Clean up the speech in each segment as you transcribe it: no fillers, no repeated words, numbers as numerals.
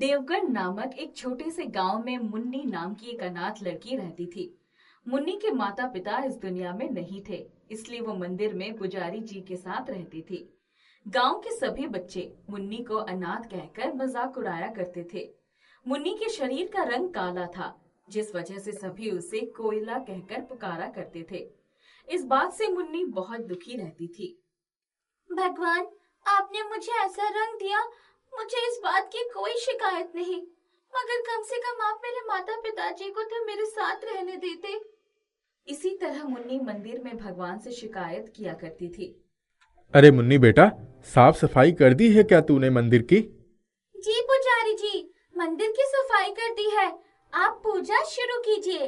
देवगढ़ नामक एक छोटे से गांव में मुन्नी नाम की एक अनाथ लड़की रहती थी। मुन्नी के माता पिता इस दुनिया में नहीं थे, इसलिए वो मंदिर में पुजारी जी के साथ रहती थी। गांव के सभी बच्चे मुन्नी को अनाथ कहकर मजाक उड़ाया करते थे। मुन्नी के शरीर का रंग काला था, जिस वजह से सभी उसे कोयला कहकर पुकारा करते थे। इस बात से मुन्नी बहुत दुखी रहती थी। भगवान, आपने मुझे ऐसा रंग दिया, मुझे इस बात की कोई शिकायत नहीं, मगर कम से कम आप मेरे माता पिताजी को तो मेरे साथ रहने देते। इसी तरह मुन्नी मंदिर में भगवान से शिकायत किया करती थी। अरे मुन्नी बेटा, साफ सफाई कर दी है क्या तूने मंदिर की? जी पुजारी जी, मंदिर की सफाई कर दी है, आप पूजा शुरू कीजिए।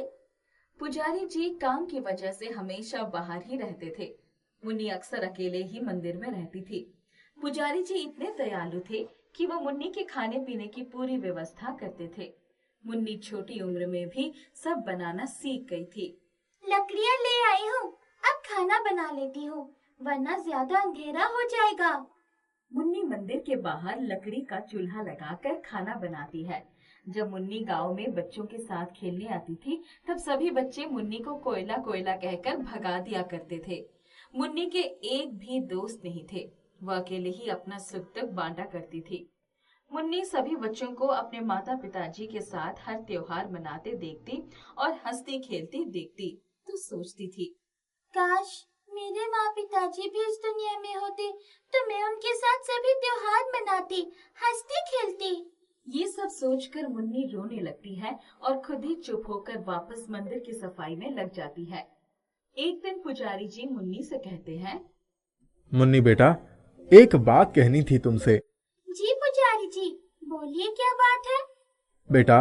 पुजारी जी काम की वजह से हमेशा बाहर ही रहते थे। मुन्नी अक्सर अकेले ही मंदिर में रहती थी। पुजारी जी इतने दयालु थे कि वो मुन्नी के खाने पीने की पूरी व्यवस्था करते थे। मुन्नी छोटी उम्र में भी सब बनाना सीख गई थी। लकड़ियाँ ले आई हूँ, अब खाना बना लेती हूँ, वरना ज्यादा अंधेरा हो जाएगा। मुन्नी मंदिर के बाहर लकड़ी का चूल्हा लगाकर खाना बनाती है। जब मुन्नी गांव में बच्चों के साथ खेलने आती थी, तब सभी बच्चे मुन्नी को कोयला कोयला कहकर भगा दिया करते थे। मुन्नी के एक भी दोस्त नहीं थे, वह अकेले ही अपना सुख दुख बांटा करती थी। मुन्नी सभी बच्चों को अपने माता पिताजी के साथ हर त्योहार मनाते देखती और हंसती खेलती देखती तो सोचती थी, काश मेरे माँ पिताजी भी इस दुनिया में होते तो मैं उनके साथ सभी त्योहार मनाती, हंसती खेलती। ये सब सोचकर मुन्नी रोने लगती है और खुद ही चुप होकर वापस मंदिर की सफाई में लग जाती है। एक दिन पुजारी जी मुन्नी से कहते हैं, मुन्नी बेटा, एक बात कहनी थी तुमसे। जी पुजारी जी, बोलिए क्या बात है? बेटा,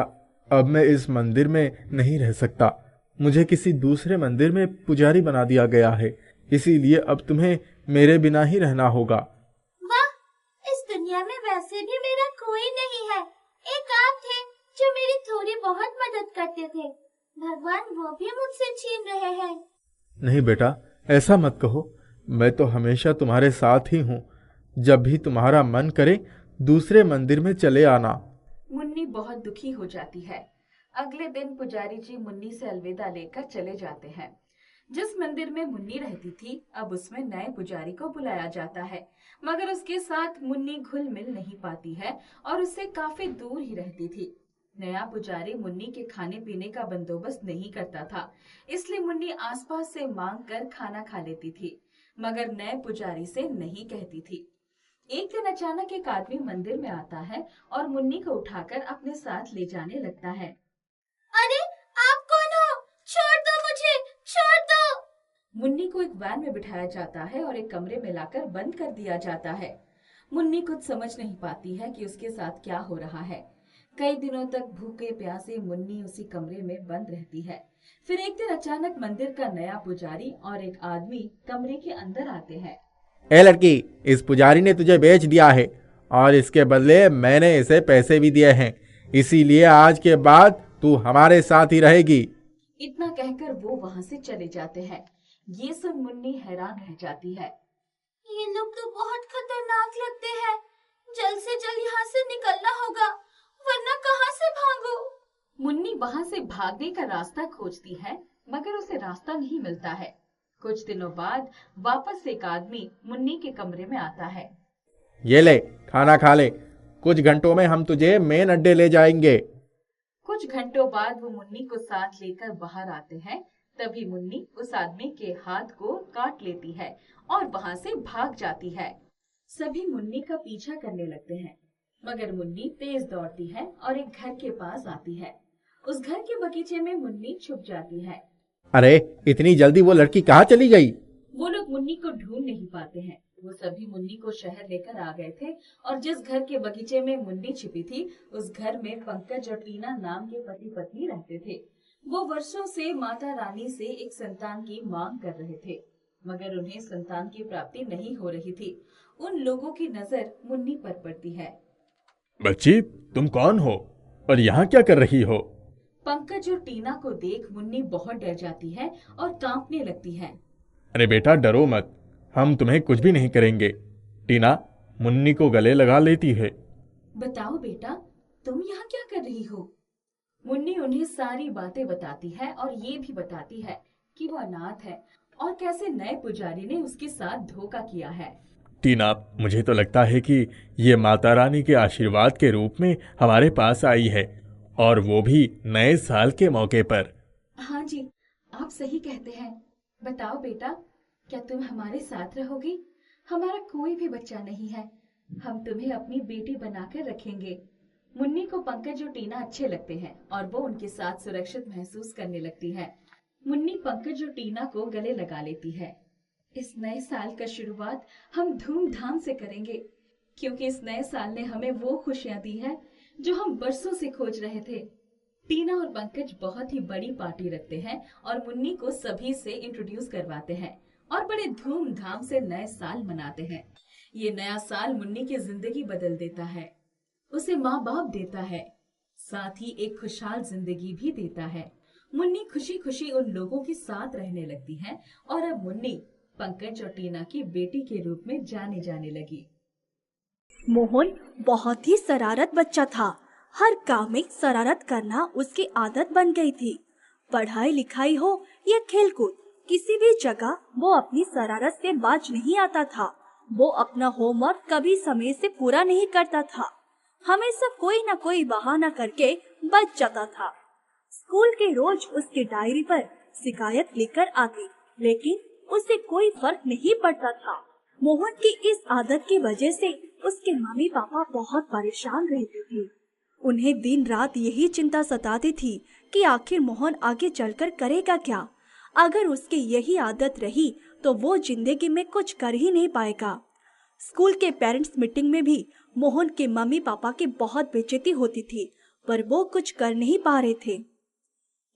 अब मैं इस मंदिर में नहीं रह सकता। मुझे किसी दूसरे मंदिर में पुजारी बना दिया गया है, इसीलिए अब तुम्हें मेरे बिना ही रहना होगा। वाह, इस दुनिया में वैसे भी मेरा कोई नहीं है। एक आप थे जो मेरी थोड़ी बहुत मदद करते थे, भगवान वो भी मुझसे छीन रहे हैं। नहीं बेटा, ऐसा मत कहो। मैं तो हमेशा तुम्हारे साथ ही हूँ। जब भी तुम्हारा मन करे दूसरे मंदिर में चले आना। मुन्नी बहुत दुखी हो जाती है। अगले दिन पुजारी जी मुन्नी से अलविदा लेकर चले जाते हैं। जिस मंदिर में मुन्नी रहती थी, अब उसमें नए पुजारी को बुलाया जाता है, मगर उसके साथ मुन्नी घुल मिल नहीं पाती है और उससे काफी दूर ही रहती थी। नया पुजारी मुन्नी के खाने पीने का बंदोबस्त नहीं करता था, इसलिए मुन्नी आसपास से मांग कर खाना खा लेती थी, मगर नए पुजारी से नहीं कहती थी। एक दिन अचानक एक आदमी मंदिर में आता है और मुन्नी को उठाकर अपने साथ ले जाने लगता है। अरे, आप कौन हो? छोड़ दो मुझे, छोड़ दो। मुन्नी को एक वैन में बिठाया जाता है और एक कमरे में लाकर बंद कर दिया जाता है। मुन्नी कुछ समझ नहीं पाती है कि उसके साथ क्या हो रहा है। कई दिनों तक भूखे प्यासे मुन्नी उसी कमरे में बंद रहती है। फिर एक दिन अचानक मंदिर का नया पुजारी और एक आदमी कमरे के अंदर आते हैं। ए लड़की, इस पुजारी ने तुझे बेच दिया है और इसके बदले मैंने इसे पैसे भी दिए हैं, इसीलिए आज के बाद तू हमारे साथ ही रहेगी। इतना कहकर वो वहाँ से चले जाते हैं। ये सुन मुन्नी हैरान रह जाती है। ये लोग तो बहुत खतरनाक लगते हैं, जल्द से जल्द यहाँ से निकलना होगा, वरना कहाँ से भागूं? मुन्नी वहाँ से भागने का रास्ता खोजती है, मगर उसे रास्ता नहीं मिलता है। कुछ दिनों बाद वापस एक आदमी मुन्नी के कमरे में आता है। ये ले, खाना खा ले, कुछ घंटों में हम तुझे मेन अड्डे ले जाएंगे। कुछ घंटों बाद वो मुन्नी को साथ लेकर बाहर आते हैं। तभी मुन्नी उस आदमी के हाथ को काट लेती है और वहाँ से भाग जाती है। सभी मुन्नी का पीछा करने लगते हैं, मगर मुन्नी तेज दौड़ती है और एक घर के पास आती है। उस घर के बगीचे में मुन्नी छुप जाती है। अरे, इतनी जल्दी वो लड़की कहाँ चली गई? वो लोग मुन्नी को ढूंढ नहीं पाते हैं। वो सभी मुन्नी को शहर लेकर आ गए थे और जिस घर के बगीचे में मुन्नी छिपी थी, उस घर में पंकज और टीना नाम के पति पत्नी रहते थे। वो वर्षों से माता रानी से एक संतान की मांग कर रहे थे, मगर उन्हें संतान की प्राप्ति नहीं हो रही थी। उन लोगों की नजर मुन्नी पर पड़ती है। बच्ची, तुम कौन हो और यहाँ क्या कर रही हो? पंकज और टीना को देख मुन्नी बहुत डर जाती है और कांपने लगती है। अरे बेटा, डरो मत, हम तुम्हें कुछ भी नहीं करेंगे। टीना मुन्नी को गले लगा लेती है। बताओ बेटा, तुम यहाँ क्या कर रही हो? मुन्नी उन्हें सारी बातें बताती है और ये भी बताती है कि वो अनाथ है और कैसे नए पुजारी ने उसके साथ धोखा किया है। टीना, मुझे तो लगता है कि ये माता रानी के आशीर्वाद के रूप में हमारे पास आई है, और वो भी नए साल के मौके पर। हाँ जी, आप सही कहते हैं। बताओ बेटा, क्या तुम हमारे साथ रहोगी? हमारा कोई भी बच्चा नहीं है, हम तुम्हें अपनी बेटी बनाकर रखेंगे। मुन्नी को पंकज और टीना अच्छे लगते हैं और वो उनके साथ सुरक्षित महसूस करने लगती है। मुन्नी पंकज और टीना को गले लगा लेती है। इस नए साल का शुरुआत हम धूमधाम से करेंगे, क्योंकि इस नए साल ने हमें वो खुशियां दी है जो हम बरसों से खोज रहे थे। टीना और पंकज बहुत ही बड़ी पार्टी रखते हैं और मुन्नी को सभी से इंट्रोड्यूस करवाते हैं और बड़े धूमधाम से नए साल मनाते हैं। ये नया साल मुन्नी की जिंदगी बदल देता है, उसे माँ बाप देता है, साथ ही एक खुशहाल जिंदगी भी देता है। मुन्नी खुशी खुशी उन लोगों के साथ रहने लगती है और अब मुन्नी पंकज और टीना की बेटी के रूप में जाने जाने लगी। मोहन बहुत ही शरारत बच्चा था। हर काम में शरारत करना उसकी आदत बन गई थी। पढ़ाई लिखाई हो या खेलकूद, किसी भी जगह वो अपनी शरारत से बाज नहीं आता था। वो अपना होमवर्क कभी समय से पूरा नहीं करता था, हमेशा कोई न कोई बहाना करके बच जाता था। स्कूल के रोज उसकी डायरी पर शिकायत लिखकर आती, लेकिन उसे कोई फर्क नहीं पड़ता था। मोहन की इस आदत की वजह से उसके मम्मी पापा बहुत परेशान रहते थे। उन्हें दिन रात यही चिंता सताती थी कि आखिर मोहन आगे चलकर करेगा क्या। अगर उसकी यही आदत रही तो वो जिंदगी में कुछ कर ही नहीं पाएगा। स्कूल के पेरेंट्स मीटिंग में भी मोहन के मम्मी पापा की बहुत बेइज्जती होती थी, पर वो कुछ कर नहीं पा रहे थे।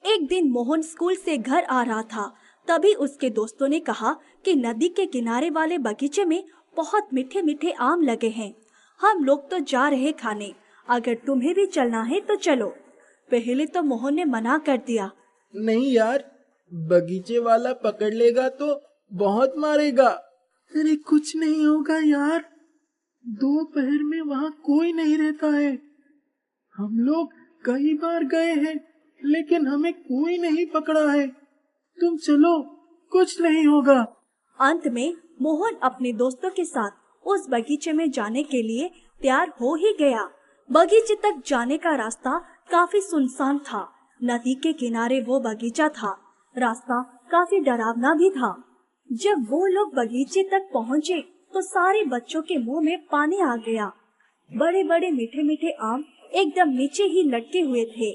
एक दिन मोहन स्कूल से घर आ रहा था, तभी उसके दोस्तों ने कहा कि नदी के किनारे वाले बगीचे में बहुत मीठे मीठे आम लगे हैं, हम लोग तो जा रहे खाने, अगर तुम्हें भी चलना है तो चलो। पहले तो मोहन ने मना कर दिया। नहीं यार, बगीचे वाला पकड़ लेगा तो बहुत मारेगा। अरे कुछ नहीं होगा यार, दोपहर में वहाँ कोई नहीं रहता है। हम लोग कई बार गए हैं लेकिन हमें कोई नहीं पकड़ा है। तुम चलो, कुछ नहीं होगा। अंत में मोहन अपने दोस्तों के साथ उस बगीचे में जाने के लिए तैयार हो ही गया। बगीचे तक जाने का रास्ता काफी सुनसान था। नदी के किनारे वो बगीचा था। रास्ता काफी डरावना भी था। जब वो लोग बगीचे तक पहुँचे तो सारे बच्चों के मुंह में पानी आ गया। बड़े बड़े मीठे मीठे आम एकदम नीचे ही लटके हुए थे।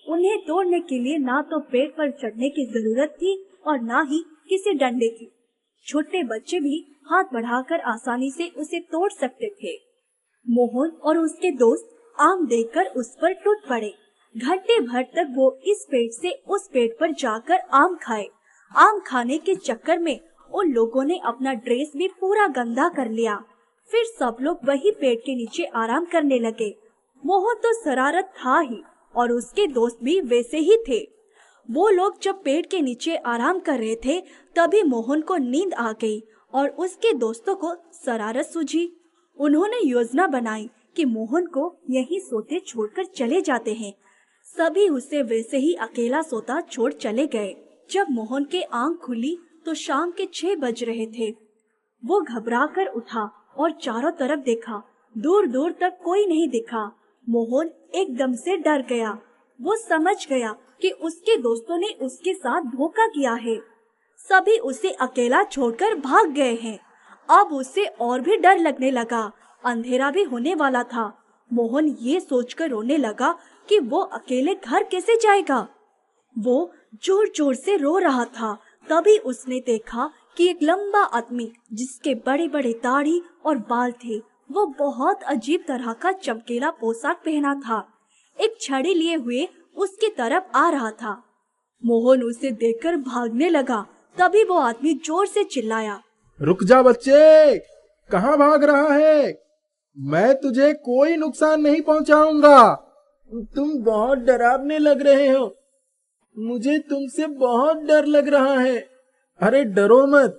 उन्हें तोड़ने के लिए ना तो पेड़ पर चढ़ने की जरूरत थी और ना ही किसी डंडे की। छोटे बच्चे भी हाथ बढ़ाकर आसानी से उसे तोड़ सकते थे। मोहन और उसके दोस्त आम देखकर उस पर टूट पड़े। घंटे भर तक वो इस पेड़ से उस पेड़ पर जाकर आम खाए। आम खाने के चक्कर में उन लोगों ने अपना ड्रेस भी पूरा गंदा कर लिया। फिर सब लोग वही पेड़ के नीचे आराम करने लगे। मोहन तो शरारत था ही और उसके दोस्त भी वैसे ही थे। वो लोग जब पेड़ के नीचे आराम कर रहे थे तभी मोहन को नींद आ गई और उसके दोस्तों को शरारत सूझी। उन्होंने योजना बनाई कि मोहन को यहीं सोते छोड़कर चले जाते हैं। सभी उसे वैसे ही अकेला सोता छोड़ चले गए। जब मोहन के आंख खुली तो शाम के 6 बज रहे थे। वो घबराकर उठा और चारों तरफ देखा, दूर दूर तक कोई नहीं दिखा। मोहन एकदम से डर गया। वो समझ गया कि उसके दोस्तों ने उसके साथ धोखा किया है। सभी उसे अकेला छोड़कर भाग गए हैं। अब उसे और भी डर लगने लगा। अंधेरा भी होने वाला था। मोहन ये सोचकर रोने लगा कि वो अकेले घर कैसे जाएगा। वो जोर जोर से रो रहा था। तभी उसने देखा कि एक लंबा आदमी जिसके बड़े बड़े दाढ़ी और बाल थे, वो बहुत अजीब तरह का चमकीला पोशाक पहना था, एक छड़ी लिए हुए उसकी तरफ आ रहा था। मोहन उसे देखकर भागने लगा। तभी वो आदमी जोर से चिल्लाया, रुक जा बच्चे, कहाँ भाग रहा है? मैं तुझे कोई नुकसान नहीं पहुंचाऊंगा। तुम बहुत डरावने लग रहे हो। मुझे तुमसे बहुत डर लग रहा है। अरे डरो मत।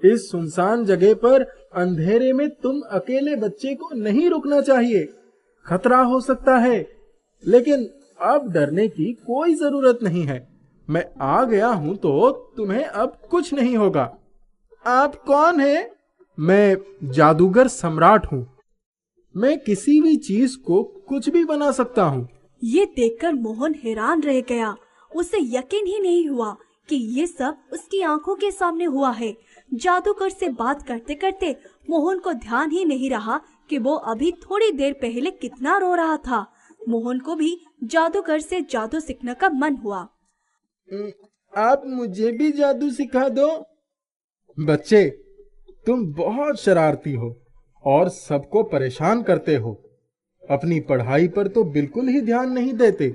इस सुनसान जगह पर अंधेरे में तुम अकेले बच्चे को नहीं रुकना चाहिए, खतरा हो सकता है, लेकिन अब डरने की कोई जरूरत नहीं है। मैं आ गया हूं तो तुम्हें अब कुछ नहीं होगा। आप कौन हैं? मैं जादूगर सम्राट हूं। मैं किसी भी चीज को कुछ भी बना सकता हूं। ये देखकर मोहन हैरान रह गया। उसे यकीन ही नहीं हुआ कि ये सब उसकी आंखों के सामने हुआ है। जादूगर से बात करते करते मोहन को ध्यान ही नहीं रहा कि वो अभी थोड़ी देर पहले कितना रो रहा था। मोहन को भी जादूगर से जादू सीखने का मन हुआ। आप मुझे भी जादू सिखा दो। बच्चे, तुम बहुत शरारती हो और सबको परेशान करते हो। अपनी पढ़ाई पर तो बिल्कुल ही ध्यान नहीं देते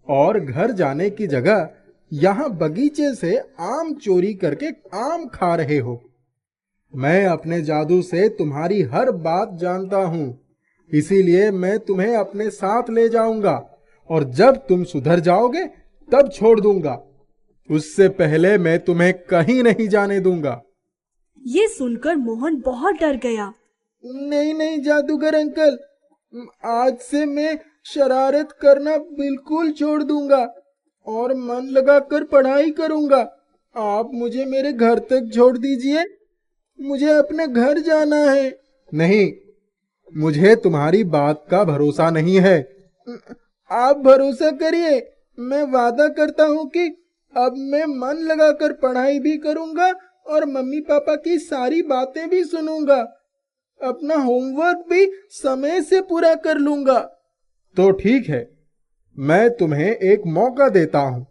और घर जाने की जगह यहाँ बगीचे से आम चोरी करके आम खा रहे हो। मैं अपने जादू से तुम्हारी हर बात जानता हूँ, इसीलिए मैं तुम्हें अपने साथ ले जाऊंगा और जब तुम सुधर जाओगे तब छोड़ दूंगा। उससे पहले मैं तुम्हें कहीं नहीं जाने दूंगा। ये सुनकर मोहन बहुत डर गया। नहीं नहीं जादूगर अंकल, आज से मैं शरारत करना बिल्कुल छोड़ दूंगा और मन लगाकर पढ़ाई करूंगा। आप मुझे मेरे घर तक छोड़ दीजिए, मुझे अपने घर जाना है। नहीं, मुझे तुम्हारी बात का भरोसा नहीं है। आप भरोसा करिए, मैं वादा करता हूँ कि अब मैं मन लगाकर पढ़ाई भी करूंगा और मम्मी पापा की सारी बातें भी सुनूंगा। अपना होमवर्क भी समय से पूरा कर लूंगा। तो ठीक है, मैं तुम्हें एक मौका देता हूं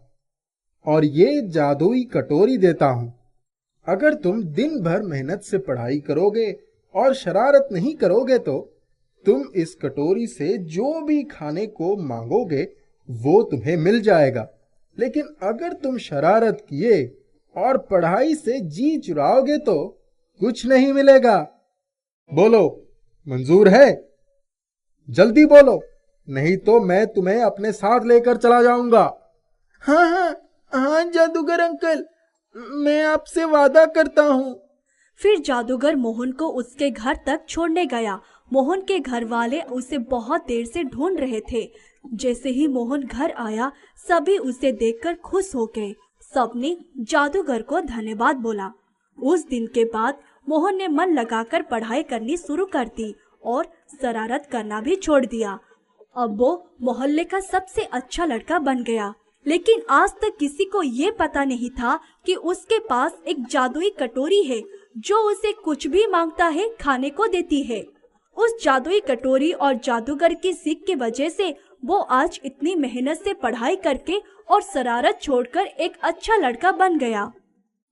और ये जादुई कटोरी देता हूं। अगर तुम दिन भर मेहनत से पढ़ाई करोगे और शरारत नहीं करोगे तो तुम इस कटोरी से जो भी खाने को मांगोगे वो तुम्हें मिल जाएगा। लेकिन अगर तुम शरारत किए और पढ़ाई से जी चुराओगे तो कुछ नहीं मिलेगा। बोलो, मंजूर है? जल्दी बोलो, नहीं तो मैं तुम्हें अपने साथ लेकर चला जाऊंगा। हाँ हाँ हाँ जादूगर अंकल, मैं आपसे वादा करता हूँ। फिर जादूगर मोहन को उसके घर तक छोड़ने गया। मोहन के घर वाले उसे बहुत देर से ढूंढ रहे थे। जैसे ही मोहन घर आया, सभी उसे देखकर खुश हो गए। सबने जादूगर को धन्यवाद बोला। उस दिन के बाद मोहन ने मन लगाकर पढ़ाई करनी शुरू कर दी और शरारत करना भी छोड़ दिया। अब वो मोहल्ले का सबसे अच्छा लड़का बन गया। लेकिन आज तक किसी को ये पता नहीं था कि उसके पास एक जादुई कटोरी है जो उसे कुछ भी मांगता है खाने को देती है। उस जादुई कटोरी और जादूगर की सीख की वजह से वो आज इतनी मेहनत से पढ़ाई करके और शरारत छोड़कर एक अच्छा लड़का बन गया।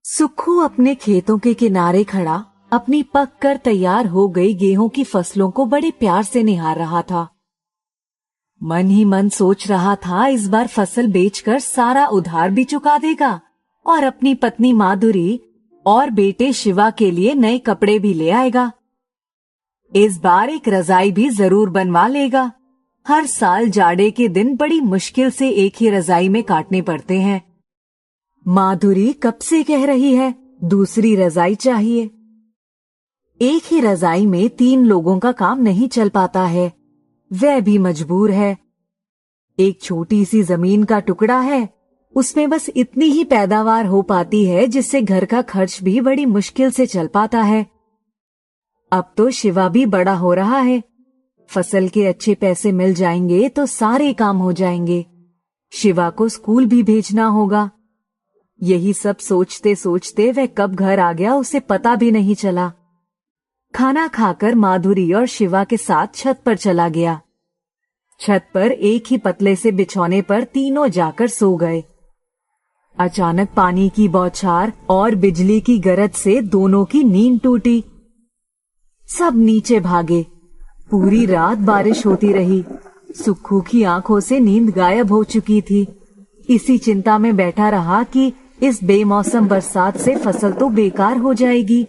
सुक्खू अपने खेतों के किनारे खड़ा अपनी पक कर तैयार हो गई गेहूं की फसलों को बड़े प्यार से निहार रहा था। मन ही मन सोच रहा था इस बार फसल बेचकर सारा उधार भी चुका देगा और अपनी पत्नी माधुरी और बेटे शिवा के लिए नए कपड़े भी ले आएगा। इस बार एक रजाई भी जरूर बनवा लेगा। हर साल जाड़े के दिन बड़ी मुश्किल से एक ही रजाई में काटने पड़ते हैं। माधुरी कब से कह रही है दूसरी रजाई चाहिए। एक ही रजाई में 3 लोगों का काम नहीं चल पाता है, वह भी मजबूर है। एक छोटी सी जमीन का टुकड़ा है, उसमें बस इतनी ही पैदावार हो पाती है जिससे घर का खर्च भी बड़ी मुश्किल से चल पाता है। अब तो शिवा भी बड़ा हो रहा है, फसल के अच्छे पैसे मिल जाएंगे तो सारे काम हो जाएंगे। शिवा को स्कूल भी भेजना होगा। यही सब सोचते सोचते वह कब घर आ गया उसे पता भी नहीं चला। खाना खाकर माधुरी और शिवा के साथ छत पर चला गया। छत पर एक ही पतले से बिछौने पर तीनों जाकर सो गए। अचानक पानी की बौछार और बिजली की गरज से दोनों की नींद टूटी। सब नीचे भागे। पूरी रात बारिश होती रही। सुक्खू की आंखों से नींद गायब हो चुकी थी। इसी चिंता में बैठा रहा कि इस बेमौसम बरसात से फसल तो बेकार हो जाएगी।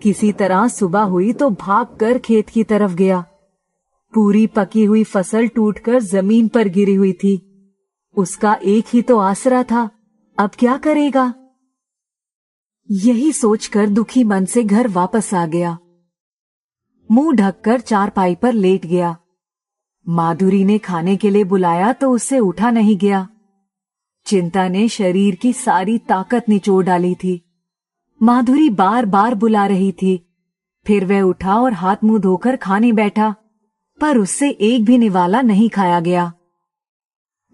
किसी तरह सुबह हुई तो भागकर खेत की तरफ गया। पूरी पकी हुई फसल टूटकर जमीन पर गिरी हुई थी। उसका एक ही तो आसरा था, अब क्या करेगा? यही सोचकर दुखी मन से घर वापस आ गया। मुंह ढककर चारपाई पर लेट गया। माधुरी ने खाने के लिए बुलाया तो उससे उठा नहीं गया। चिंता ने शरीर की सारी ताकत निचोड़ डाली थी। माधुरी बार बार बुला रही थी। फिर वह उठा और हाथ मुंह धोकर खाने बैठा, पर उससे एक भी निवाला नहीं खाया गया।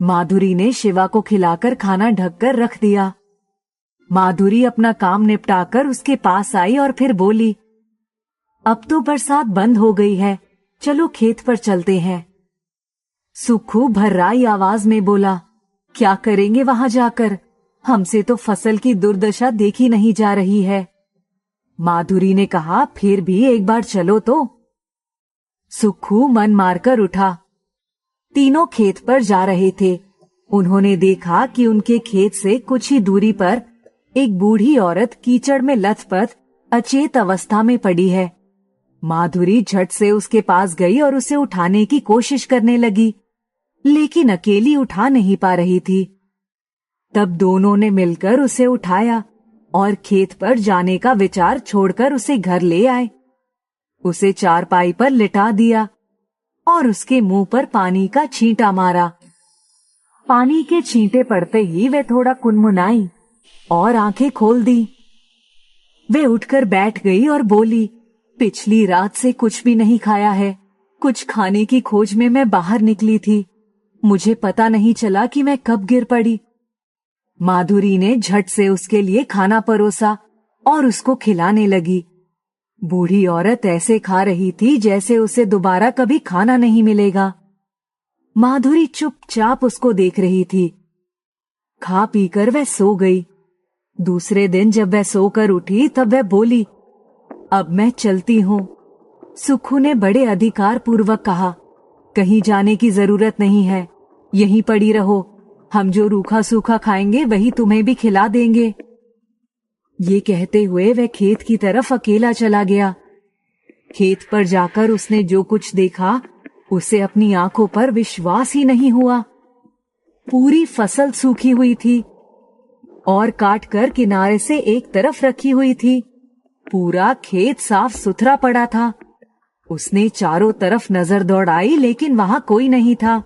माधुरी ने शिवा को खिलाकर खाना ढककर रख दिया। माधुरी अपना काम निपटाकर उसके पास आई और फिर बोली, अब तो बरसात बंद हो गई है, चलो खेत पर चलते हैं। सुखू भर्राई आवाज में बोला, क्या करेंगे वहां जाकर? हमसे तो फसल की दुर्दशा देखी नहीं जा रही है। माधुरी ने कहा, फिर भी एक बार चलो तो। सुखू मन मारकर उठा। तीनों खेत पर जा रहे थे। उन्होंने देखा कि उनके खेत से कुछ ही दूरी पर एक बूढ़ी औरत कीचड़ में लथपथ अचेत अवस्था में पड़ी है। माधुरी झट से उसके पास गई और उसे उठाने की कोशिश करने लगी, लेकिन अकेली उठा नहीं पा रही थी। तब दोनों ने मिलकर उसे उठाया और खेत पर जाने का विचार छोड़कर उसे घर ले आए। उसे चारपाई पर लिटा दिया और उसके मुंह पर पानी का छींटा मारा। पानी के छींटे पड़ते ही वह थोड़ा कुनमुनाई और आंखें खोल दी। वे उठकर बैठ गई और बोली, पिछली रात से कुछ भी नहीं खाया है। कुछ खाने की खोज में मैं बाहर निकली थी, मुझे पता नहीं चला कि मैं कब गिर पड़ी। माधुरी ने झट से उसके लिए खाना परोसा और उसको खिलाने लगी। बूढ़ी औरत ऐसे खा रही थी जैसे उसे दोबारा कभी खाना नहीं मिलेगा। माधुरी चुपचाप उसको देख रही थी। खा पीकर वह सो गई। दूसरे दिन जब वह सोकर उठी तब वह बोली, अब मैं चलती हूँ। सुखू ने बड़े अधिकार पूर्वक कहा, कहीं जाने की जरूरत नहीं है, यहीं पड़ी रहो। हम जो रूखा सूखा खाएंगे वही तुम्हें भी खिला देंगे। ये कहते हुए वह खेत की तरफ अकेला चला गया। खेत पर जाकर उसने जो कुछ देखा उसे अपनी आंखों पर विश्वास ही नहीं हुआ। पूरी फसल सूखी हुई थी और काटकर किनारे से एक तरफ रखी हुई थी। पूरा खेत साफ सुथरा पड़ा था। उसने चारों तरफ नजर दौड़ाई, लेकिन वहां कोई नहीं था,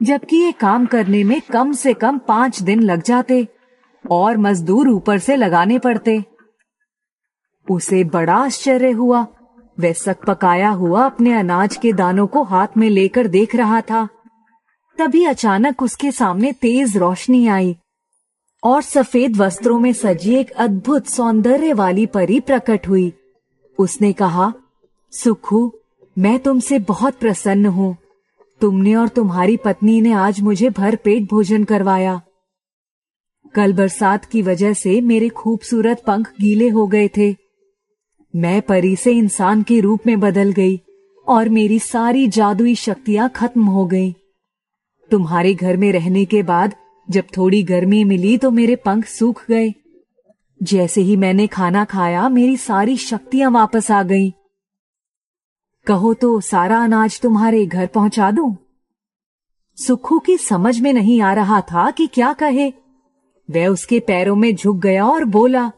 जबकि ये काम करने में कम से कम 5 दिन लग जाते और मजदूर ऊपर से लगाने पड़ते। उसे बड़ा आश्चर्य हुआ। वह सक पकाया हुआ अपने अनाज के दानों को हाथ में लेकर देख रहा था। तभी अचानक उसके सामने तेज रोशनी आई और सफेद वस्त्रों में सजी एक अद्भुत सौंदर्य वाली परी प्रकट हुई। उसने कहा, सुखू, मैं तुमसे बहुत प्रसन्न हूँ। तुमने और तुम्हारी पत्नी ने आज मुझे भरपेट भोजन करवाया। कल बरसात की वजह से मेरे खूबसूरत पंख गीले हो गए थे। मैं परी से इंसान के रूप में बदल गई और मेरी सारी जादुई शक्तियां खत्म हो गईं। तुम्हारे घर में रहने के बाद जब थोड़ी गर्मी मिली तो मेरे पंख सूख गए। जैसे ही मैंने खाना खाया मेरी सारी शक्तियां वापस आ गईं। कहो तो सारा अनाज तुम्हारे घर पहुंचा दूं? सुखू की समझ में नहीं आ रहा था कि क्या कहे। वह उसके पैरों में झुक गया और बोला,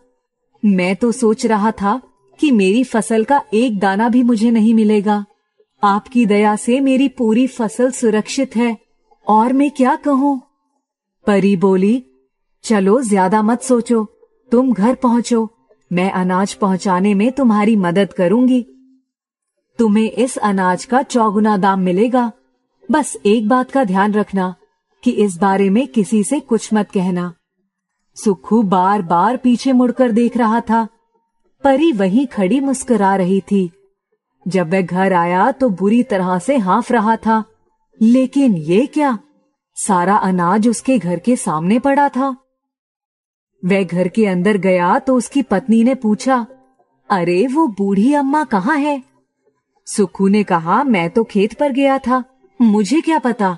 मैं तो सोच रहा था कि मेरी फसल का एक दाना भी मुझे नहीं मिलेगा। आपकी दया से मेरी पूरी फसल सुरक्षित है और मैं क्या कहूं। परी बोली, चलो ज्यादा मत सोचो, तुम घर पहुंचो, मैं अनाज पहुंचाने में तुम्हारी मदद करूंगी। तुम्हें इस अनाज का 4 गुना दाम मिलेगा। बस एक बात का ध्यान रखना कि इस बारे में किसी से कुछ मत कहना। सुखू बार बार पीछे मुड़कर देख रहा था। परी वहीं खड़ी मुस्कुरा रही थी। जब वह घर आया तो बुरी तरह से हाँफ रहा था, लेकिन ये क्या, सारा अनाज उसके घर के सामने पड़ा था। वह घर के अंदर गया तो उसकी पत्नी ने पूछा, अरे वो बूढ़ी अम्मा कहाँ है? सुखू ने कहा, मैं तो खेत पर गया था, मुझे क्या पता।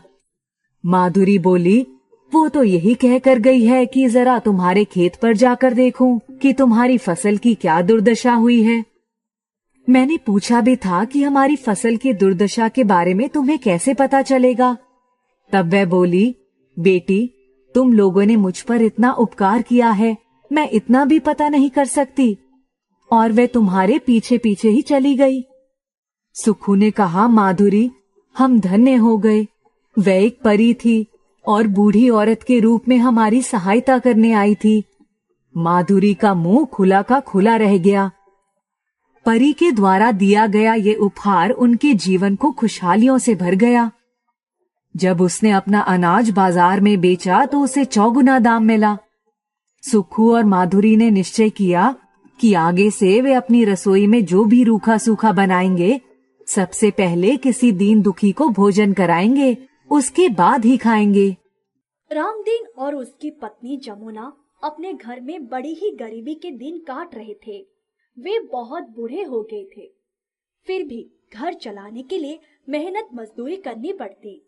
माधुरी बोली, वो तो यही कहकर गई है कि जरा तुम्हारे खेत पर जाकर देखूं कि तुम्हारी फसल की क्या दुर्दशा हुई है। मैंने पूछा भी था कि हमारी फसल की दुर्दशा के बारे में तुम्हें कैसे पता चलेगा। तब वह बोली, बेटी, तुम लोगों ने मुझ पर इतना उपकार किया है, मैं इतना भी पता नहीं कर सकती। और वह तुम्हारे पीछे पीछे ही चली गई। सुखू ने कहा, माधुरी, हम धन्य हो गए। वह एक परी थी और बूढ़ी औरत के रूप में हमारी सहायता करने आई थी। माधुरी का मुंह खुला का खुला रह गया। परी के द्वारा दिया गया ये उपहार उनके जीवन को खुशहालियों से भर गया। जब उसने अपना अनाज बाजार में बेचा तो उसे 4 गुना दाम मिला। सुक्खू और माधुरी ने निश्चय किया कि आगे से वे अपनी रसोई में जो भी रूखा सूखा बनाएंगे, सबसे पहले किसी दीन दुखी को भोजन कराएंगे, उसके बाद ही खाएंगे। रामदीन और उसकी पत्नी जमुना अपने घर में बड़ी ही गरीबी के दिन काट रहे थे। वे बहुत बूढ़े हो गए थे, फिर भी घर चलाने के लिए मेहनत मजदूरी करनी पड़ती।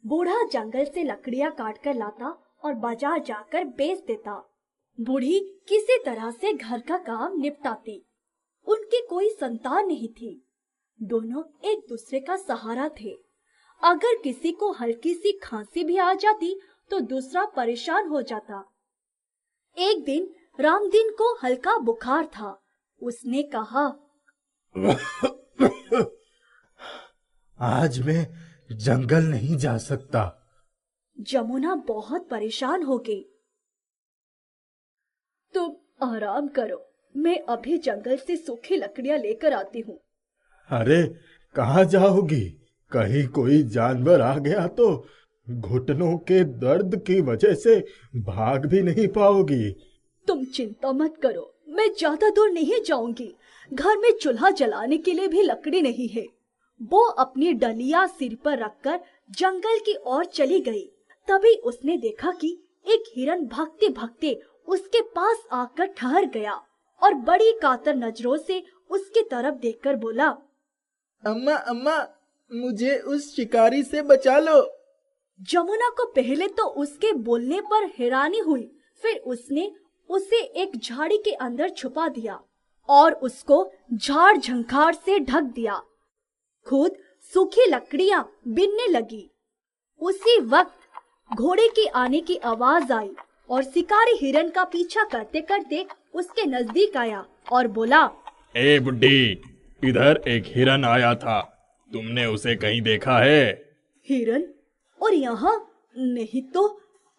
बूढ़ा जंगल से लकड़ियां काट कर लाता और बाजार जाकर बेच देता। बूढ़ी किसी तरह से घर का काम निपटाती। उनकी कोई संतान नहीं थी। दोनों एक दूसरे का सहारा थे। अगर किसी को हल्की सी खांसी भी आ जाती तो दूसरा परेशान हो जाता। एक दिन रामदीन को हल्का बुखार था। उसने कहा, आज मैं जंगल नहीं जा सकता। जमुना बहुत परेशान हो गई। तुम आराम करो, मैं अभी जंगल से सूखी लकड़ियां लेकर आती हूँ। अरे कहाँ जाओगी? कहीं कोई जानवर आ गया तो घुटनों के दर्द की वजह से भाग भी नहीं पाओगी। तुम चिंता मत करो, मैं ज्यादा दूर नहीं जाऊंगी। घर में चूल्हा जलाने के लिए भी लकड़ी नहीं है। वो अपनी डलिया सिर पर रखकर जंगल की ओर चली गई। तभी उसने देखा कि एक हिरन भागते भागते उसके पास आकर ठहर गया और बड़ी कातर नजरों से उसकी तरफ देखकर बोला, अम्मा अम्मा, मुझे उस शिकारी से बचा लो। जमुना को पहले तो उसके बोलने पर हैरानी हुई, फिर उसने उसे एक झाड़ी के अंदर छुपा दिया और उसको झाड़ झंखाड़ से ढक दिया। खुद सूखी लकड़ियां बिनने लगी। उसी वक्त घोड़े के आने की आवाज आई और शिकारी हिरन का पीछा करते करते उसके नजदीक आया और बोला, ए बुड्ढी, इधर एक हिरन आया था, तुमने उसे कहीं देखा है? हिरन? और यहाँ नहीं तो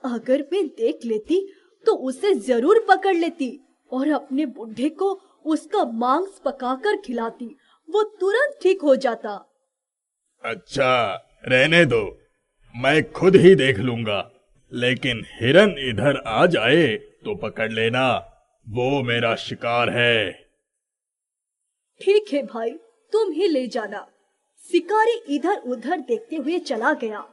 अगर मैं देख लेती तो उसे जरूर पकड़ लेती और अपने बुढ़े को उसका मांस पकाकर खिलाती। वो तुरंत ठीक हो जाता। अच्छा, रहने दो, मैं खुद ही देख लूंगा। लेकिन हिरन इधर आ जाए तो पकड़ लेना, वो मेरा शिकार है। ठीक है भाई, तुम ही ले जाना। शिकारी इधर उधर देखते हुए चला गया।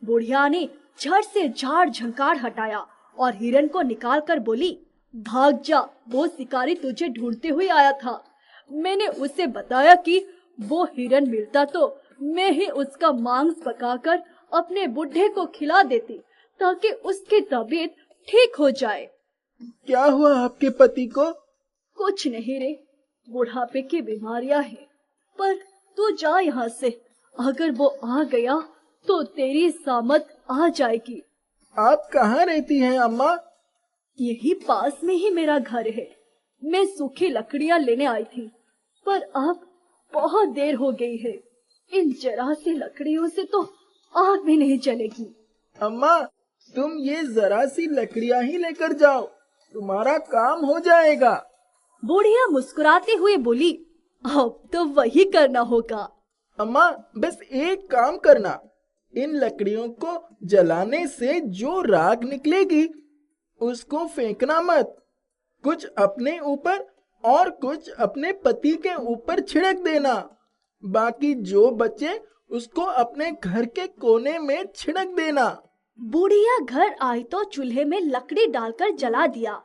बुढ़िया ने झट से झाड़ झंकार हटाया और हिरन को निकाल कर बोली, भाग जा, वो शिकारी तुझे ढूंढते हुए आया था। मैंने उसे बताया कि वो हिरन मिलता तो मैं ही उसका मांस पकाकर अपने बुढ़े को खिला देती ताकि उसकी तबीयत ठीक हो जाए। क्या हुआ आपके पति को? कुछ नहीं रे, बुढ़ापे की बीमारियां हैं। पर तू जा यहाँ से, अगर वो आ गया तो तेरी सामत आ जाएगी। आप कहाँ रहती हैं अम्मा? यही पास में ही मेरा घर है। मैं सूखी लकड़ियाँ लेने आई थी, पर अब बहुत देर हो गई है। इन जरा सी लकड़ियों से तो आग भी नहीं जलेगी। अम्मा, तुम ये जरा सी लकड़ियाँ ही लेकर जाओ, तुम्हारा काम हो जाएगा। बुढ़िया मुस्कुराते हुए बोली, अब तो वही करना होगा। अम्मा, बस एक काम करना, इन लकड़ियों को जलाने से जो राख निकलेगी उसको फेंकना मत। कुछ अपने ऊपर और कुछ अपने पति के ऊपर छिड़क देना। बाकी जो बचे उसको अपने घर के कोने में छिड़क देना। बुढ़िया घर आई तो चूल्हे में लकड़ी डालकर जला दिया।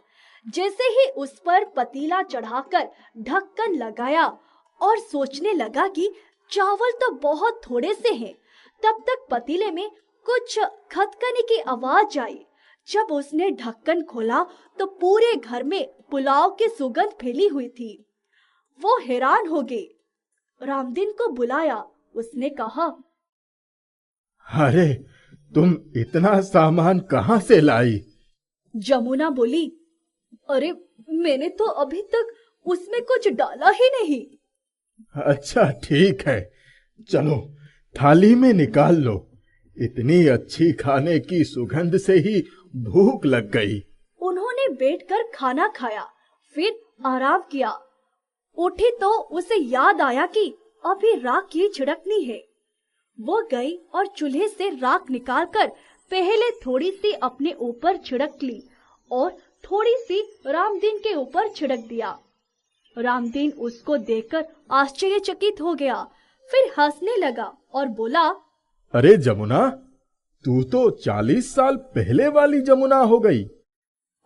जैसे ही उस पर पतीला चढ़ाकर ढक्कन लगाया और सोचने लगा कि चावल तो बहुत थोड़े से हैं, तब तक पतीले में कुछ खदकने की आवाज आई। जब उसने ढक्कन खोला तो पूरे घर में पुलाव की सुगंध फैली हुई थी। वो हैरान हो गई। रामदीन को बुलाया। उसने कहा, अरे तुम इतना सामान कहाँ से लाई? जमुना बोली, अरे मैंने तो अभी तक उसमें कुछ डाला ही नहीं। अच्छा ठीक है, चलो थाली में निकाल लो। इतनी अच्छी खाने की सुगंध से ही भूख लग गई। उन्होंने बैठकर खाना खाया, फिर आराम किया। उठी तो उसे याद आया कि अभी राख की छिड़कनी है। वो गई और चूल्हे से राख निकालकर पहले थोड़ी सी अपने ऊपर छिड़क ली और थोड़ी सी रामदीन के ऊपर छिड़क दिया। रामदीन उसको देखकर आश्चर्यचकित हो गया, फिर हंसने लगा और बोला, अरे जमुना, तू तो 40 साल पहले वाली जमुना हो गई।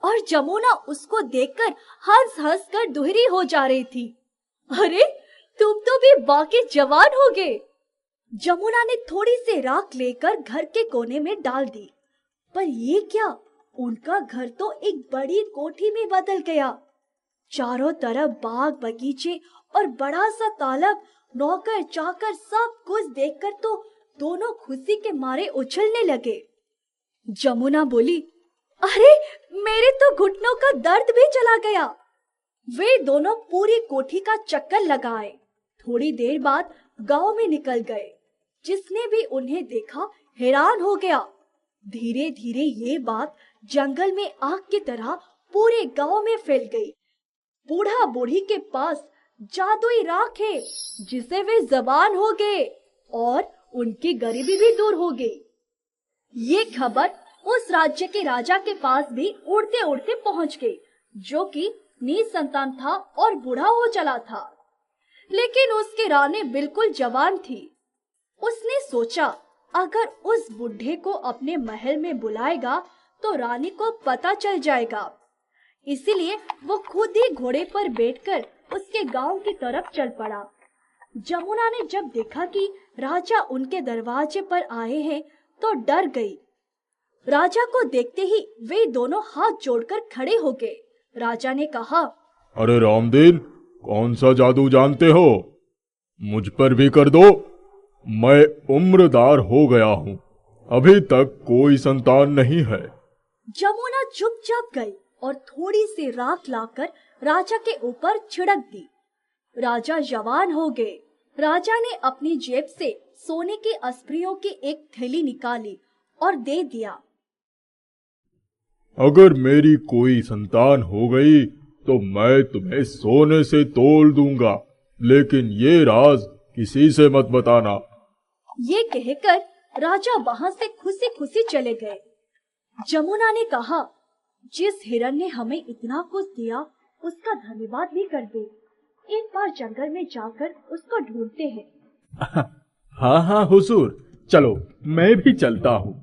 और जमुना उसको देखकर हंस हंस कर दुहरी हो जा रही थी। अरे तुम तो भी बाकी जवान हो गए। जमुना ने थोड़ी सी राख लेकर घर के कोने में डाल दी, पर ये क्या, उनका घर तो एक बड़ी कोठी में बदल गया। चारों तरफ बाग बगीचे और बड़ा सा तालाब, नौकर चाकर सब कुछ देखकर तो दोनों खुशी के मारे उछलने लगे। जमुना बोली, अरे मेरे तो घुटनों का दर्द भी चला गया। वे दोनों पूरी कोठी का चक्कर लगाए। थोड़ी देर बाद गांव में निकल गए। जिसने भी उन्हें देखा हैरान हो गया। धीरे धीरे ये बात जंगल में आग की तरह पूरे गांव में फैल गई। बूढ़ा बूढ़ी के पास जादुई राख है जिसे वे जबान हो गए और उनकी गरीबी भी दूर हो गई। ये खबर उस राज्य के राजा के पास भी उड़ते उड़ते पहुंच गई, जो कि निसंतान था और बूढ़ा हो चला था। लेकिन उसकी रानी बिल्कुल जवान थी। उसने सोचा, अगर उस बूढ़े को अपने महल में बुलाएगा तो रानी को पता चल जाएगा। इसीलिए वो खुद ही घोड़े पर बैठकर उसके गांव की तरफ चल पड़ा। जमुना ने जब देखा कि राजा उनके दरवाजे पर आए हैं तो डर गई। राजा को देखते ही वे दोनों हाथ जोड़कर खड़े हो गए। राजा ने कहा, अरे रामदीन, कौन सा जादू जानते हो? मुझ पर भी कर दो। मैं उम्रदार हो गया हूँ, अभी तक कोई संतान नहीं है। जमुना चुपचाप गई और थोड़ी सी राख लाकर राजा के ऊपर छिड़क दी। राजा जवान हो गए। राजा ने अपनी जेब से सोने की अस्प्रियों की एक थैली निकाली और दे दिया। अगर मेरी कोई संतान हो गई तो मैं तुम्हें सोने से तोल दूंगा, लेकिन ये राज किसी से मत बताना। ये कहकर राजा वहां से खुशी खुशी चले गए। जमुना ने कहा, जिस हिरन ने हमें इतना कुछ दिया उसका धन्यवाद भी कर दे। एक बार जंगल में जाकर उसको ढूंढते हैं। हाँ हाँ हुजूर, चलो मैं भी चलता हूँ।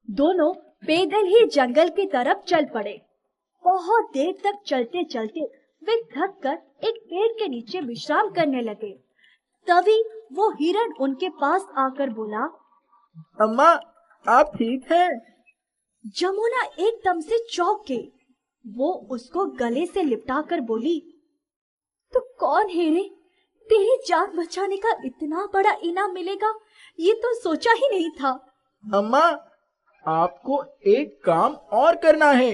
दोनों पैदल ही जंगल की तरफ चल पड़े। बहुत देर तक चलते चलते वे थक कर एक पेड़ के नीचे विश्राम करने लगे। तभी वो हिरन उनके पास आकर बोला, अम्मा, आप ठीक हैं? जमुना एकदम से चौंक गई। वो उसको गले से लिपटाकर बोली, तू कौन है रे? तेरी जान बचाने का इतना बड़ा इनाम मिलेगा ये तो सोचा ही नहीं था। अम्मा, आपको एक काम और करना है।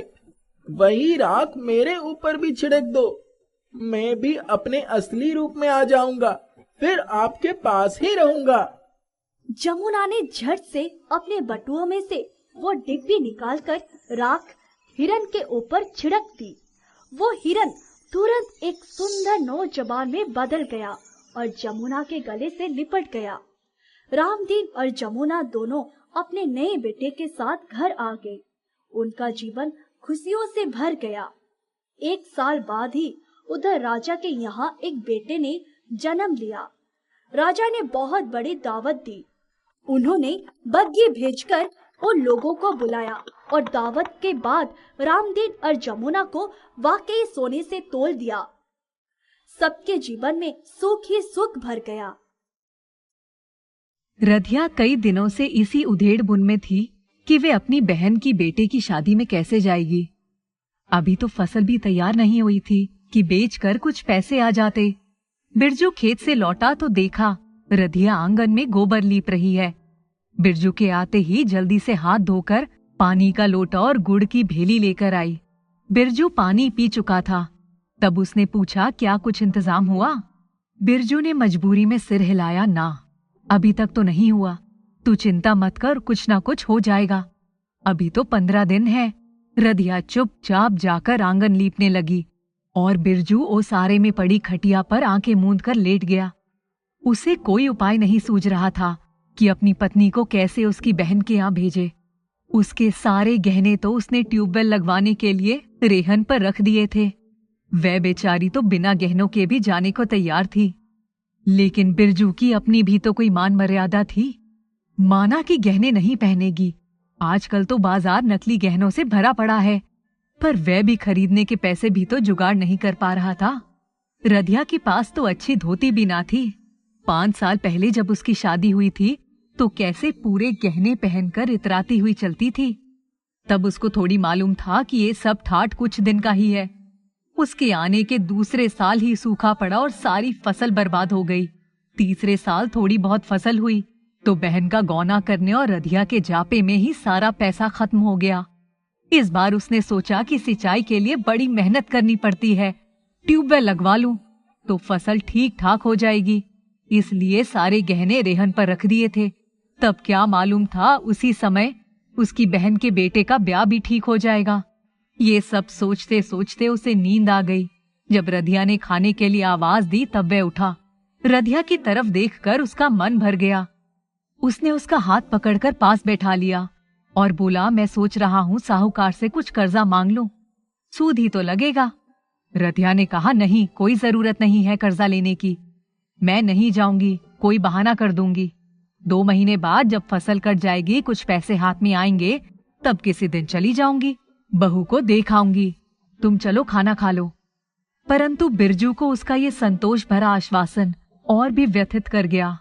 वही राख मेरे ऊपर भी छिड़क दो। मैं भी अपने असली रूप में आ जाऊंगा, फिर आपके पास ही रहूंगा। जमुना ने झट से अपने बटुओं में से वो डिब्बी निकालकर राख हिरन के ऊपर छिड़क दी। वो हिरन तुरंत एक सुंदर नौजवान में बदल गया और जमुना के गले से लिपट गया। रामदीन और जमुना दोनों अपने नए बेटे के साथ घर आ गए। उनका जीवन खुशियों से भर गया। 1 साल बाद ही उधर राजा के यहाँ एक बेटे ने जन्म लिया। राजा ने बहुत बड़ी दावत दी। उन्होंने बग्घी भेजकर उन लोगों को बुलाया और दावत के बाद रामदीन और जमुना को वाकई सोने से तोल दिया। सबके जीवन में सुख ही सुख भर गया। रधिया कई दिनों से इसी उधेड़-बुन में थी कि वे अपनी बहन की बेटे की शादी में कैसे जाएगी। अभी तो फसल भी तैयार नहीं हुई थी कि बेचकर कुछ पैसे आ जाते। बिरजू खेत से लौटा तो देखा रधिया आंगन में गोबर लीप रही है। बिरजू के आते ही जल्दी से हाथ धोकर पानी का लोटा और गुड़ की भेली लेकर आई। बिरजू पानी पी चुका था। तब उसने पूछा, क्या कुछ इंतजाम हुआ? बिरजू ने मजबूरी में सिर हिलाया, ना। अभी तक तो नहीं हुआ। तू चिंता मत कर, कुछ ना कुछ हो जाएगा। अभी तो 15 दिन है। रधिया चुपचाप जाकर आंगन लीपने लगी और बिरजू ओसारे में पड़ी खटिया पर आंखें मूंद कर लेट गया। उसे कोई उपाय नहीं सूझ रहा था कि अपनी पत्नी को कैसे उसकी बहन के यहाँ भेजे। उसके सारे गहने तो उसने ट्यूबवेल लगवाने के लिए रेहन पर रख दिए थे। वह बेचारी तो बिना गहनों के भी जाने को तैयार थी। लेकिन बिरजू की अपनी भी तो कोई मान मर्यादा थी। माना कि गहने नहीं पहनेगी। आजकल तो बाजार नकली गहनों से भरा पड़ा है, पर वह भी खरीदने के पैसे भी तो जुगाड़ नहीं कर पा रहा था। रधिया के पास तो अच्छी धोती भी ना थी। 5 साल पहले जब उसकी शादी हुई थी तो कैसे पूरे गहने पहनकर इतराती हुई चलती थी। तब उसको थोड़ी मालूम था कि ये सब ठाठ कुछ दिन का ही है। उसके आने के दूसरे साल ही सूखा पड़ा और सारी फसल बर्बाद हो गई। तीसरे साल थोड़ी बहुत फसल हुई तो बहन का गौना करने और रधिया के जापे में ही सारा पैसा खत्म हो गया। इस बार उसने सोचा कि सिंचाई के लिए बड़ी मेहनत करनी पड़ती है, ट्यूबवेल लगवा लूं तो फसल ठीक ठाक हो जाएगी। इसलिए सारे गहने रेहन पर रख दिए थे। तब क्या मालूम था उसी समय उसकी बहन के बेटे का ब्याह भी ठीक हो जाएगा। ये सब सोचते सोचते उसे नींद आ गई। जब रधिया ने खाने के लिए आवाज दी तब वह उठा। रधिया की तरफ देखकर उसका मन भर गया। उसने उसका हाथ पकड़कर पास बैठा लिया और बोला, मैं सोच रहा हूँ साहूकार से कुछ कर्जा मांग लूं, सूद ही तो लगेगा। रधिया ने कहा, नहीं, कोई जरूरत नहीं है कर्जा लेने की। मैं नहीं जाऊंगी, कोई बहाना कर दूंगी। 2 महीने बाद जब फसल कट जाएगी, कुछ पैसे हाथ में आएंगे, तब किसी दिन चली जाऊंगी, बहू को देख आऊंगी। तुम चलो खाना खा लो। परंतु बिरजू को उसका ये संतोष भरा आश्वासन और भी व्यथित कर गया।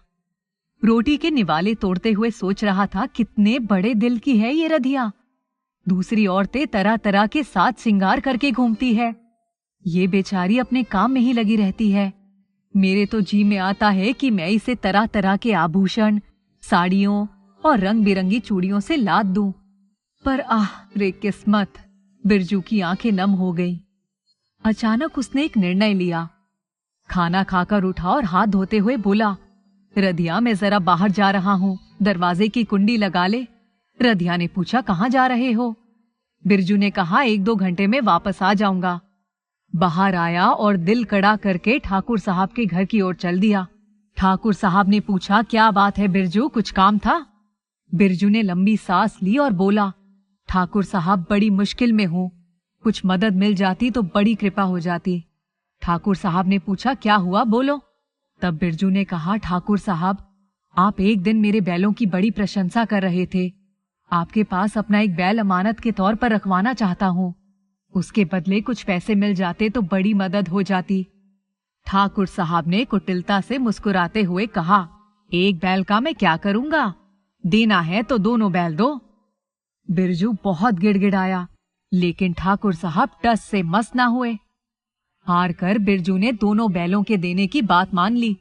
रोटी के निवाले तोड़ते हुए सोच रहा था, कितने बड़े दिल की है ये रधिया। दूसरी औरतें तरह तरह के साज श्रृंगार करके घूमती है, ये बेचारी अपने काम में ही लगी रहती है। मेरे तो जी में आता है कि मैं इसे तरह तरह के आभूषण, साड़ियों और रंग बिरंगी चूड़ियों से लाद दूं। पर आह रे किस्मत, बिरजू की आंखें नम हो गई। अचानक उसने एक निर्णय लिया। खाना खाकर उठा और हाथ धोते हुए बोला, रधिया, मैं जरा बाहर जा रहा हूँ, दरवाजे की कुंडी लगा ले। रधिया ने पूछा, कहाँ जा रहे हो? बिरजू ने कहा, 1-2 घंटे में वापस आ जाऊंगा। बाहर आया और दिल कड़ा करके ठाकुर साहब के घर की ओर चल दिया। ठाकुर साहब ने पूछा, क्या बात है बिरजू, कुछ काम था? बिरजू ने लंबी सांस ली और बोला, ठाकुर साहब, बड़ी मुश्किल में हूँ, कुछ मदद मिल जाती तो बड़ी कृपा हो जाती। ठाकुर साहब ने पूछा, क्या हुआ, बोलो। तब बिरजू ने कहा, ठाकुर साहब, आप एक दिन मेरे बैलों की बड़ी प्रशंसा कर रहे थे। आपके पास अपना एक बैल अमानत के तौर पर रखवाना चाहता हूँ। उसके बदले कुछ पैसे मिल जाते तो बड़ी मदद हो जाती। ठाकुर साहब ने कुटिलता से मुस्कुराते हुए कहा, एक बैल का मैं क्या करूंगा, देना है तो दोनों बैल दो। बिरजू बहुत गिड़गिड़ाया, लेकिन ठाकुर साहब टस से मस ना हुए। हार कर बिरजू ने दोनों बैलों के देने की बात मान ली।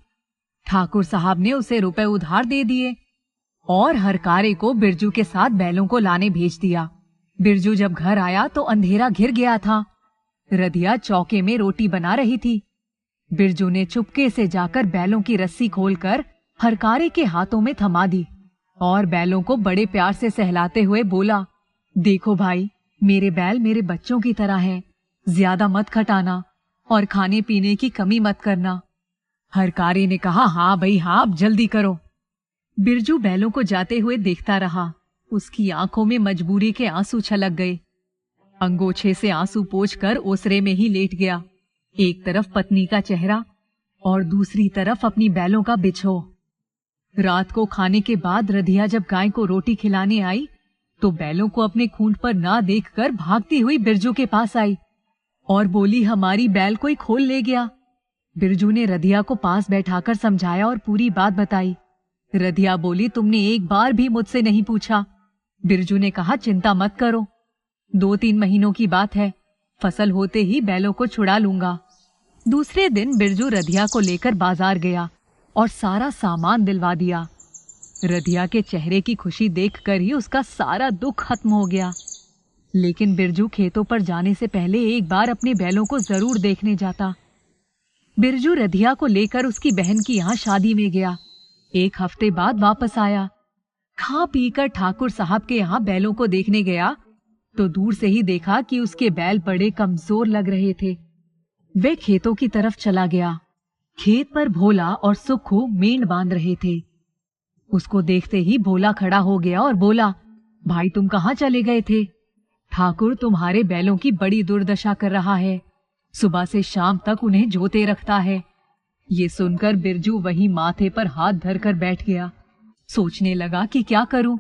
ठाकुर साहब ने उसे रुपए उधार दे दिए और हरकारे को बिरजू के साथ बैलों को लाने भेज दिया। बिरजू जब घर आया तो अंधेरा घिर गया था। रधिया चौके में रोटी बना रही थी। बिरजू ने चुपके से जाकर बैलों की रस्सी खोलकर हरकारे के हाथों में थमा दी और बैलों को बड़े प्यार से सहलाते हुए बोला, देखो भाई, मेरे बैल मेरे बच्चों की तरह हैं, ज्यादा मत खटाना और खाने पीने की कमी मत करना। हरकारे ने कहा, हाँ भाई हाँ, अब जल्दी करो। बिरजू बैलों को जाते हुए देखता रहा। उसकी आंखों में मजबूरी के आंसू छलक गए। अंगोछे से आंसू पोंछकर ओसरे में ही लेट गया, एक तरफ पत्नी का चेहरा और दूसरी तरफ अपनी बैलों का बिछो। रात को खाने के बाद रधिया जब गाय को रोटी खिलाने आई तो बैलों को अपने खूंट पर ना देखकर भागती हुई बिरजू के पास आई और बोली, हमारी बैल कोई खोल ले गया। बिरजू ने रधिया को पास बैठाकर समझाया और पूरी बात बताई। रधिया बोली, तुमने एक बार भी मुझसे नहीं पूछा। बिरजू ने कहा, चिंता मत करो, 2-3 महीनों की बात है, फसल होते ही बैलों को छुड़ा लूंगा। दूसरे दिन बिरजू रधिया को लेकर बाजार गया और सारा सामान दिलवा दिया। रधिया के चेहरे की खुशी देखकर ही उसका सारा दुख खत्म हो गया। लेकिन बिरजू खेतों पर जाने से पहले एक बार अपने बैलों को जरूर देखने जाता। बिरजू रधिया को लेकर उसकी बहन की यहाँ शादी में गया। एक हफ्ते बाद वापस आया। खा पीकर ठाकुर साहब के यहाँ बैलों को देखने गया तो दूर से ही देखा कि उसके बैल बड़े कमजोर लग रहे थे। वे खेतों की तरफ चला गया। खेत पर भोला और सुक्खू मेंढ बांध रहे थे। उसको देखते ही भोला खड़ा हो गया और बोला, भाई तुम कहाँ चले गए थे? ठाकुर तुम्हारे बैलों की बड़ी दुर्दशा कर रहा है, सुबह से शाम तक उन्हें जोते रखता है। ये सुनकर बिरजू वहीं माथे पर हाथ धरकर बैठ गया। सोचने लगा कि क्या करूं।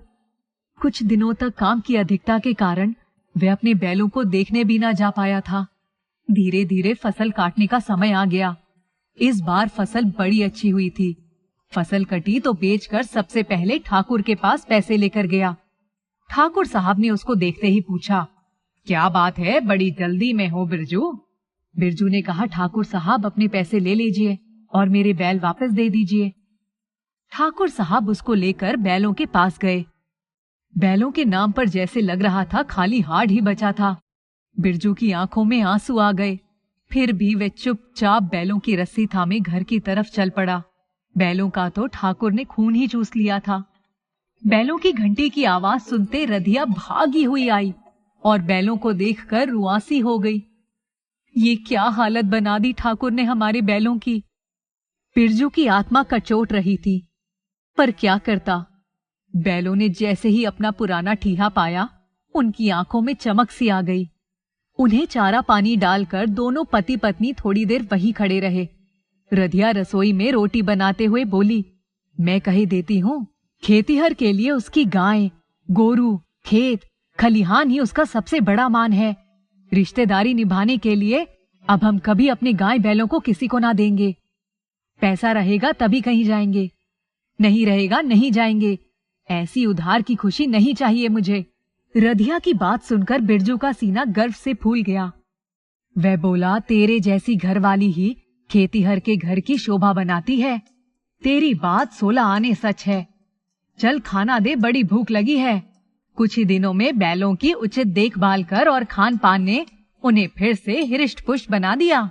कुछ दिनों तक काम की अधिकता के कारण वह अपने बैलों को देखने भी ना जा पाया था। धीरे धीरे फसल काटने का समय आ गया। इस बार फसल बड़ी अच्छी हुई थी। फसल कटी तो बेचकर सबसे पहले ठाकुर के पास पैसे लेकर गया। ठाकुर साहब ने उसको देखते ही पूछा, क्या बात है, बड़ी जल्दी में हो बिरजू? बिरजू ने कहा, ठाकुर साहब अपने पैसे ले लीजिए और मेरे बैल वापस दे दीजिए। ठाकुर साहब उसको लेकर बैलों के पास गए। बैलों के नाम पर जैसे लग रहा था खाली हाड़ ही बचा था। बिरजू की आंखों में आंसू आ गए। फिर भी वे चुपचाप बैलों की रस्सी थामे घर की तरफ चल पड़ा। बैलों का तो ठाकुर ने खून ही चूस लिया था। बैलों की घंटी की आवाज सुनते रधिया भागी हुई आई और बैलों को देखकर रुआसी हो गई। ये क्या हालत बना दी ठाकुर ने हमारे बैलों की। बिरजू की आत्मा कचोट रही थी, पर क्या करता। बैलों ने जैसे ही अपना पुराना ठीहा पाया, उनकी आंखों में चमक सी आ गई। उन्हें चारा पानी डालकर दोनों पति पत्नी थोड़ी देर वहीं खड़े रहे। रधिया रसोई में रोटी बनाते हुए बोली, मैं कही देती हूँ, खेतीहर के लिए उसकी गाय, गोरू, खेत, खलिहान ही उसका सबसे बड़ा मान है। रिश्तेदारी निभाने के लिए अब हम कभी अपने गाय बैलों को किसी को ना देंगे। पैसा रहेगा तभी कहीं जाएंगे, नहीं रहेगा नहीं जाएंगे। ऐसी उधार की खुशी नहीं चाहिए मुझे। रधिया की बात सुनकर बिरजू का सीना गर्व से फूल गया। वह बोला, तेरे जैसी घरवाली ही खेतीहर के घर की शोभा बनाती है। तेरी बात 16 आने सच है। चल खाना दे, बड़ी भूख लगी है। कुछ ही दिनों में बैलों की उचित देखभाल कर और खान पान ने उन्हें फिर से हृष्ट पुष्ट बना दिया।